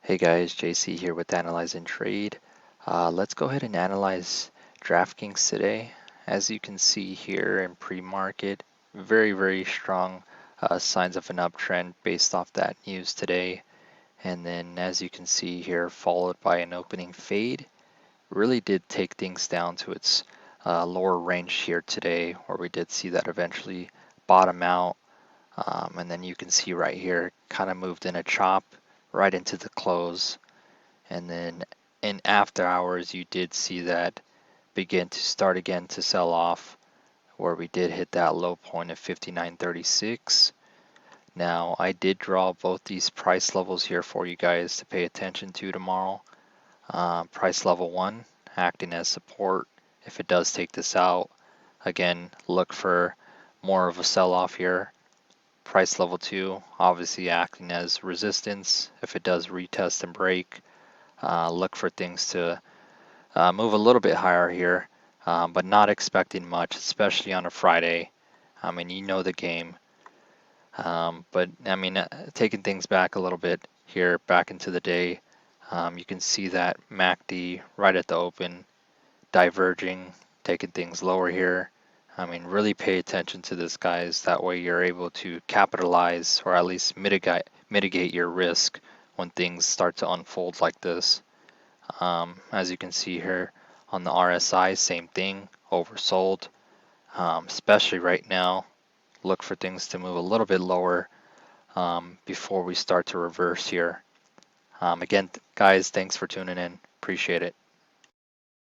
Hey guys, JC here with Analyze&Trade. Let's go ahead and analyze DraftKings today. As you can see here in pre-market, very strong signs of an uptrend based off that news today. And then as you can see here, followed by an opening fade, really did take things down to its lower range here today, where we did see that eventually bottom out. And then you can see right here, kind of moved in a chop right into the close. And then in after hours, you did see that begin to start again to sell off, where we did hit that low point of 59.36. Now, I did draw both these price levels here for you guys to pay attention to tomorrow. Price level 1 acting as support. If it does take this out, again, look for more of a sell-off here. Price level 2 obviously acting as resistance. If it does retest and break, look for things to move a little bit higher here, but not expecting much, especially on a Friday. I mean, you know the game. But I mean, taking things back a little bit here, back into the day, you can see that MACD right at the open, diverging, taking things lower here. I mean, really pay attention to this, guys. That way you're able to capitalize or at least mitigate your risk when things start to unfold like this. As you can see here on the RSI, same thing, oversold, especially right now. Look for things to move a little bit lower before we start to reverse here. Again, guys, thanks for tuning in. Appreciate it.